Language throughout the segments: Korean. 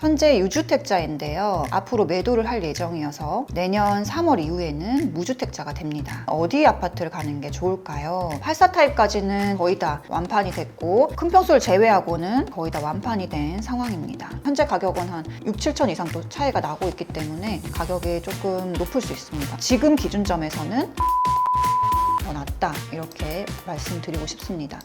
현재 유주택자인데요. 앞으로 매도를 할 예정이어서 내년 3월 이후에는 무주택자가 됩니다. 어디 아파트를 가는 게 좋을까요? 84 타입까지는 거의 다 완판이 됐고 큰 평수를 제외하고는 거의 다 완판이 된 상황입니다. 현재 가격은 한 6, 7천 이상 또 차이가 나고 있기 때문에 가격이 조금 높을 수 있습니다. 지금 기준점에서는 더 낫다 이렇게 말씀드리고 싶습니다.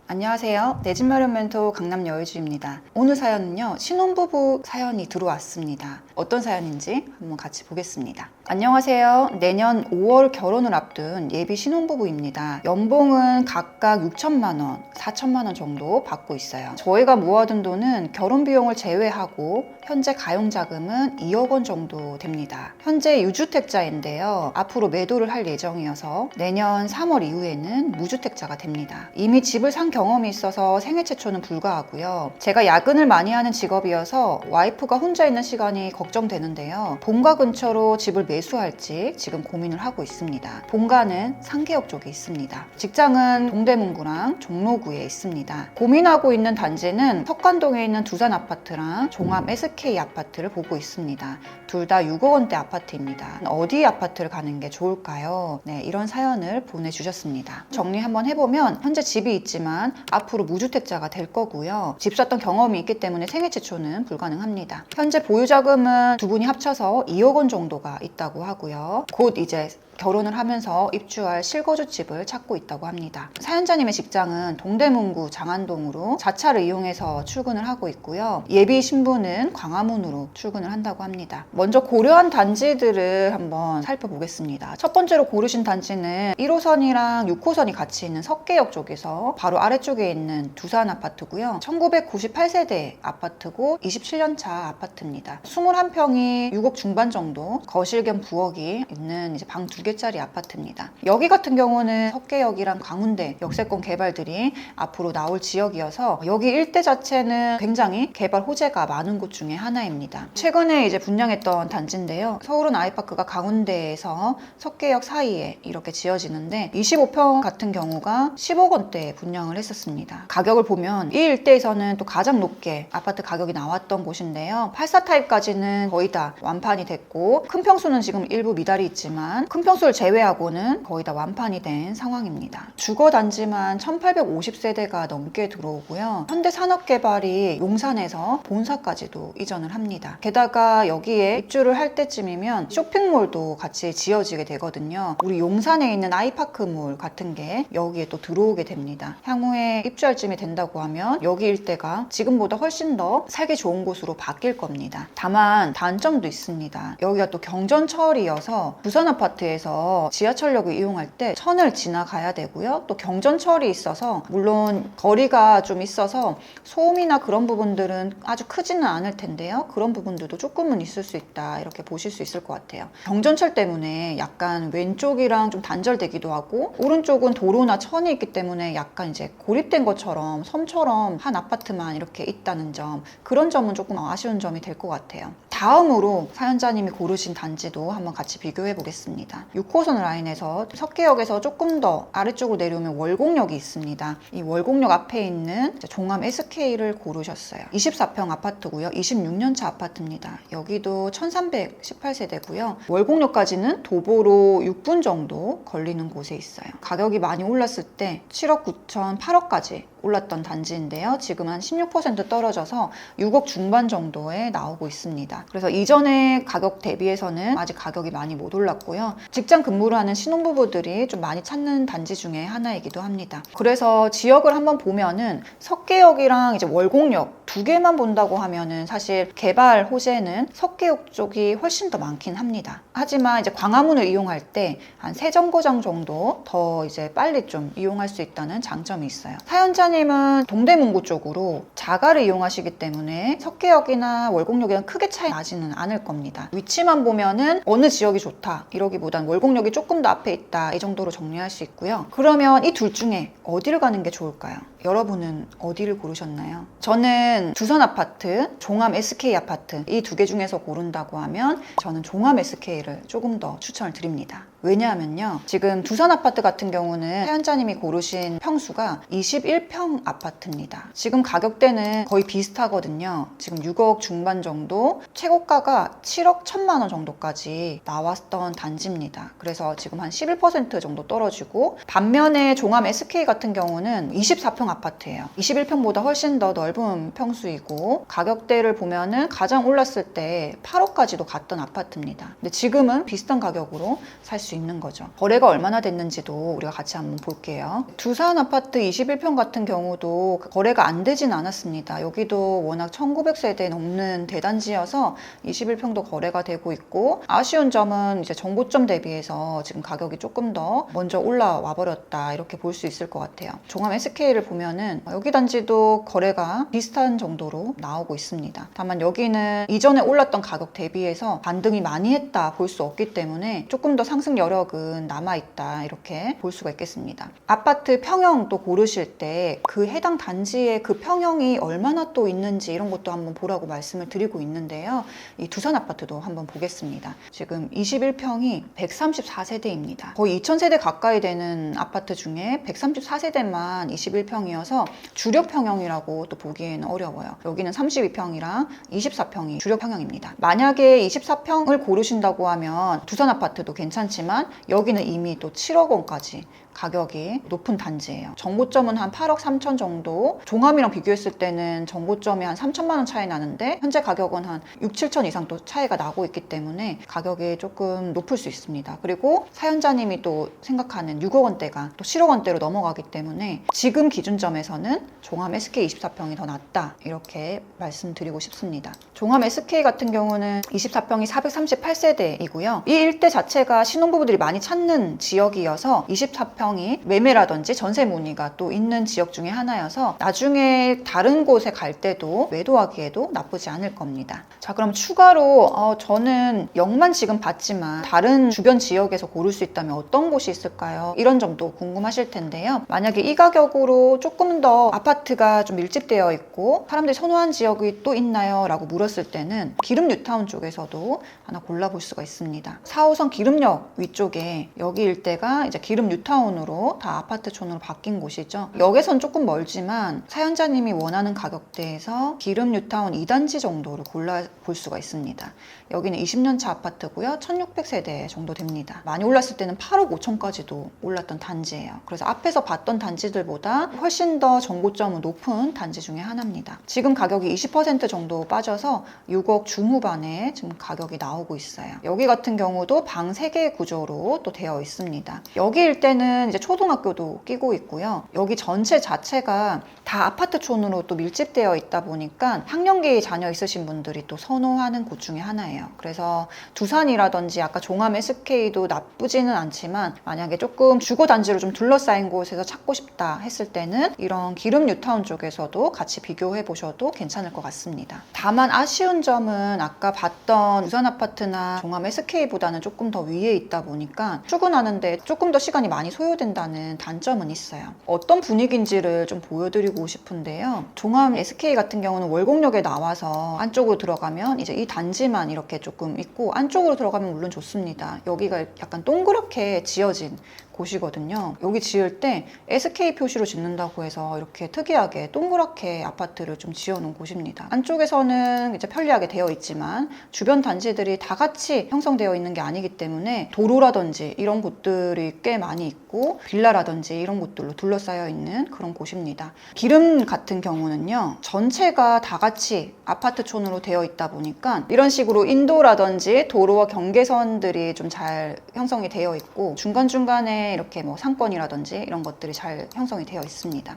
안녕하세요. 내 집 마련 멘토 강남 여의주입니다. 오늘 사연은요, 신혼부부 사연이 들어왔습니다. 어떤 사연인지 한번 같이 보겠습니다. 안녕하세요. 내년 5월 결혼을 앞둔 예비 신혼부부입니다. 연봉은 각각 6천만 원, 4천만 원 정도 받고 있어요. 저희가 모아둔 돈은 결혼 비용을 제외하고 현재 가용자금은 2억 원 정도 됩니다. 현재 유주택자인데요. 앞으로 매도를 할 예정이어서 내년 3월 이후에는 무주택자가 됩니다. 이미 집을 산 경험이 있어서 생애 최초는 불가하고요. 제가 야근을 많이 하는 직업이어서 와이프가 혼자 있는 시간이 걱정되는데요. 본가 근처로 집을 매수할지 지금 고민을 하고 있습니다. 본가는 상계역 쪽에 있습니다. 직장은 동대문구랑 종로구에 있습니다. 고민하고 있는 단지는 석관동에 있는 두산 아파트랑 종합 SK 아파트를 보고 있습니다. 둘 다 6억 원대 아파트입니다. 어디 아파트를 가는 게 좋을까요? 네, 이런 사연을 보내주셨습니다. 정리 한번 해보면 현재 집이 있지만 앞으로 무주택자가 될 거고요. 집 샀던 경험이 있기 때문에 생애 최초는 불가능합니다. 현재 보유자금은 두 분이 합쳐서 2억 원 정도가 있다고 하고요. 곧 이제 결혼을 하면서 입주할 실거주집을 찾고 있다고 합니다. 사연자님의 직장은 동대문구 장안동으로 자차를 이용해서 출근을 하고 있고요. 예비 신부는 광화문으로 출근을 한다고 합니다. 먼저 고려한 단지들을 한번 살펴보겠습니다. 첫 번째로 고르신 단지는 1호선이랑 6호선이 같이 있는 석계역 쪽에서 바로 아래쪽에 있는 두산 아파트고요. 1998세대 아파트고 27년차 아파트입니다. 21평이 6억 중반 정도, 거실 겸 부엌이 있는 이제 방 2개짜리 아파트입니다. 여기 같은 경우는 석계역이랑 광운대 역세권 개발들이 앞으로 나올 지역이어서 여기 일대 자체는 굉장히 개발 호재가 많은 곳 중에 하나입니다. 최근에 이제 분양했던 단지인데요. 서울은 아이파크가 광운대에서 석계역 사이에 이렇게 지어지는데 25평 같은 경우가 10억 원대에 분양을 했었습니다. 가격을 보면 이 일대에서는 또 가장 높게 아파트 가격이 나왔던 곳인데요. 84 타입까지는 거의 다 완판이 됐고 큰 평수는 지금 일부 미달이 있지만 큰 평수를 제외하고는 거의 다 완판이 된 상황입니다. 주거단지만 1850세대가 넘게 들어오고요. 현대산업개발이 용산에서 본사까지도 이전을 합니다. 게다가 여기에 입주를 할 때쯤이면 쇼핑몰도 같이 지어지게 되거든요. 우리 용산에 있는 아이파크몰 같은 게 여기에 또 들어오게 됩니다. 향후에 입주할 쯤이 된다고 하면 여기 일대가 지금보다 훨씬 더 살기 좋은 곳으로 바뀔 겁니다. 다만 단점도 있습니다. 여기가 또 경전철이어서 부산 아파트에서 지하철역을 이용할 때 천을 지나가야 되고요. 또 경전철이 있어서 물론 거리가 좀 있어서 소음이나 그런 부분들은 아주 크지는 않을 텐데요. 그런 부분들도 조금은 있을 수 있다 이렇게 보실 수 있을 것 같아요. 경전철 때문에 약간 왼쪽이랑 좀 단절되기도 하고 오른쪽은 도로나 천이 있기 때문에 약간 이제 고립된 것처럼 섬처럼 한 아파트만 이렇게 있다는 점, 그런 점은 조금 아쉬운 점이 될 것 같아요. 다음으로 사연자님이 고르신 단지도 한번 같이 비교해 보겠습니다. 6호선 라인에서 석계역에서 조금 더 아래쪽으로 내려오면 월곡역이 있습니다. 이 월곡역 앞에 있는 종합 SK를 고르셨어요. 24평 아파트고요. 26년차 아파트입니다. 여기도 1318세대고요. 월곡역까지는 도보로 6분 정도 걸리는 곳에 있어요. 가격이 많이 올랐을 때 7억 9천, 8억까지 올랐던 단지인데요. 지금 한 16% 떨어져서 6억 중반 정도에 나오고 있습니다. 그래서 이전의 가격 대비해서는 아직 가격이 많이 못 올랐고요. 직장 근무를 하는 신혼부부들이 좀 많이 찾는 단지 중에 하나이기도 합니다. 그래서 지역을 한번 보면은 석계역이랑 이제 월곡역 두 개만 본다고 하면은 사실 개발 호재는 석계역 쪽이 훨씬 더 많긴 합니다. 하지만 이제 광화문을 이용할 때 한 3정거장 정도 더 이제 빨리 좀 이용할 수 있다는 장점이 있어요. 사연자님은 동대문구 쪽으로 자가를 이용하시기 때문에 석계역이나 월곡역이랑 크게 차이 나지는 않을 겁니다. 위치만 보면은 어느 지역이 좋다 이러기보단 월곡역이 조금 더 앞에 있다 이 정도로 정리할 수 있고요. 그러면 이 둘 중에 어디를 가는 게 좋을까요? 여러분은 어디를 고르셨나요? 저는 두산 아파트, 종암 SK 아파트 이 두 개 중에서 고른다고 하면 저는 종암 SK를 조금 더 추천을 드립니다. 왜냐하면요, 지금 두산 아파트 같은 경우는 사연자님이 고르신 평수가 21평 아파트입니다. 지금 가격대는 거의 비슷하거든요. 지금 6억 중반 정도, 최고가가 7억 1천만 원 정도까지 나왔던 단지입니다. 그래서 지금 한 11% 정도 떨어지고, 반면에 종암 SK 같은 경우는 24평 아파트예요. 21평보다 훨씬 더 넓은 평수이고, 가격대를 보면은 가장 올랐을 때 8억까지도 갔던 아파트입니다. 근데 지금은 비슷한 가격으로 살 수 있는 거죠. 거래가 얼마나 됐는지도 우리가 같이 한번 볼게요. 두산 아파트 21평 같은 경우도 거래가 안 되진 않았습니다. 여기도 워낙 1900세대 넘는 대단지여서 21평도 거래가 되고 있고, 아쉬운 점은 이제 정보점 대비해서 지금 가격이 조금 더 먼저 올라와 버렸다, 이렇게 볼 수 있을 것 같아요. 종암 SK를 보면은 여기 단지도 거래가 비슷한 정도로 나오고 있습니다. 다만 여기는 이전에 올랐던 가격 대비해서 반등이 많이 했다 볼 수 없기 때문에 조금 더 상승 여력은 남아있다, 이렇게 볼 수가 있겠습니다. 아파트 평형 또 고르실 때 그 해당 단지의 그 평형이 얼마나 또 있는지 이런 것도 한번 보라고 말씀을 드리고 있는데요. 이 두산 아파트도 한번 보겠습니다. 지금 21평이 134세대입니다. 거의 2000세대 가까이 되는 아파트 중에 134세대만 21평이어서 주력 평형이라고 또 보기에는 어려워요. 여기는 32평이랑 24평이 주력 평형입니다. 만약에 24평을 고르신다고 하면 두산 아파트도 괜찮지만 여기는 이미 또 7억 원까지 가격이 높은 단지예요. 정보점은 한 8억 3천 정도, 종암이랑 비교했을 때는 정보점이 한 3천만 원 차이 나는데 현재 가격은 한 6, 7천 이상 또 차이가 나고 있기 때문에 가격이 조금 높을 수 있습니다. 그리고 사연자님이 또 생각하는 6억 원대가 또 7억 원대로 넘어가기 때문에 지금 기준점에서는 종암 SK 24평이 더 낫다, 이렇게 말씀드리고 싶습니다. 종암 SK 같은 경우는 24평이 438세대이고요. 이 일대 자체가 신혼부부들이 많이 찾는 지역이어서 24평 평이 매매라든지 전세 문의가 또 있는 지역 중에 하나여서 나중에 다른 곳에 갈 때도 매도하기에도 나쁘지 않을 겁니다. 자, 그럼 추가로 저는 영만 지금 봤지만 다른 주변 지역에서 고를 수 있다면 어떤 곳이 있을까요? 이런 점도 궁금하실 텐데요. 만약에 이 가격으로 조금 더 아파트가 좀 밀집되어 있고 사람들이 선호한 지역이 또 있나요? 라고 물었을 때는 기름 뉴타운 쪽에서도 하나 골라볼 수가 있습니다. 4호선 기름역 위쪽에 여기 일대가 이제 기름 뉴타운 으로 다 아파트촌으로 바뀐 곳이죠. 역에선 조금 멀지만 사연자님이 원하는 가격대에서 기름 뉴타운 2단지 정도를 골라볼 수가 있습니다. 여기는 20년차 아파트고요. 1600세대 정도 됩니다. 많이 올랐을 때는 8억 5천까지도 올랐던 단지예요. 그래서 앞에서 봤던 단지들보다 훨씬 더 정보점은 높은 단지 중에 하나입니다. 지금 가격이 20% 정도 빠져서 6억 중후반에 지금 가격이 나오고 있어요. 여기 같은 경우도 방 3개 구조로 또 되어 있습니다. 여기 일대는 이제 초등학교도 끼고 있고요. 여기 전체 자체가 다 아파트촌으로 또 밀집되어 있다 보니까 학령기 자녀 있으신 분들이 또 선호하는 곳 중에 하나예요. 그래서 두산이라든지 아까 종암 SK도 나쁘지는 않지만 만약에 조금 주거단지로 좀 둘러싸인 곳에서 찾고 싶다 했을 때는 이런 기름 뉴타운 쪽에서도 같이 비교해 보셔도 괜찮을 것 같습니다. 다만 아쉬운 점은 아까 봤던 두산 아파트나 종암 SK보다는 조금 더 위에 있다 보니까 출근하는데 조금 더 시간이 많이 소요된다는 단점은 있어요. 어떤 분위기인지를 좀 보여드리고 싶은데요. 종암 SK 같은 경우는 월곡역에 나와서 안쪽으로 들어가면 이제 이 단지만 이렇게 조금 있고, 안쪽으로 들어가면 물론 좋습니다. 여기가 약간 동그랗게 지어진 곳이거든요. 여기 지을 때 SK 표시로 짓는다고 해서 이렇게 특이하게 동그랗게 아파트를 좀 지어놓은 곳입니다. 안쪽에서는 이제 편리하게 되어 있지만 주변 단지들이 다 같이 형성되어 있는 게 아니기 때문에 도로라든지 이런 곳들이 꽤 많이 있고 빌라라든지 이런 곳들로 둘러싸여 있는 그런 곳입니다. 기름 같은 경우는요, 전체가 다 같이 아파트촌으로 되어 있다 보니까 이런 식으로 인도라든지 도로와 경계선들이 좀 잘 형성이 되어 있고 중간중간에 이렇게 뭐 상권이라든지 이런 것들이 잘 형성이 되어 있습니다.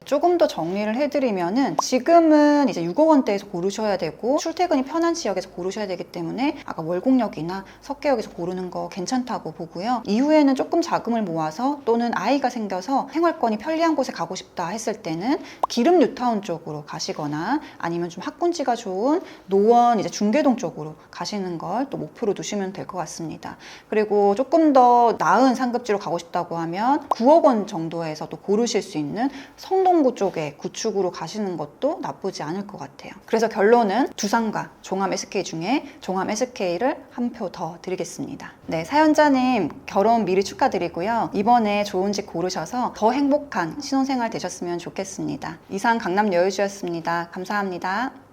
조금 더 정리를 해드리면은 지금은 이제 6억 원대에서 고르셔야 되고 출퇴근이 편한 지역에서 고르셔야 되기 때문에 아까 월곡역이나 석계역에서 고르는 거 괜찮다고 보고요. 이후에는 조금 자금을 모아서 또는 아이가 생겨서 생활권이 편리한 곳에 가고 싶다 했을 때는 기름 뉴타운 쪽으로 가시거나 아니면 좀 학군지가 좋은 노원 이제 중계동 쪽으로 가시는 걸 또 목표로 두시면 될 것 같습니다. 그리고 조금 더 나은 상급지로 가고 싶다고 하면 9억 원 정도에서도 고르실 수 있는 성동구 쪽에 구축으로 가시는 것도 나쁘지 않을 것 같아요. 그래서 결론은 두산과 종암 SK 중에 종암 SK를 한 표 더 드리겠습니다. 네, 사연자님 결혼 미리 축하드리고요. 이번에 좋은 집 고르셔서 더 행복한 신혼생활 되셨으면 좋겠습니다. 이상 강남 여유주였습니다. 감사합니다.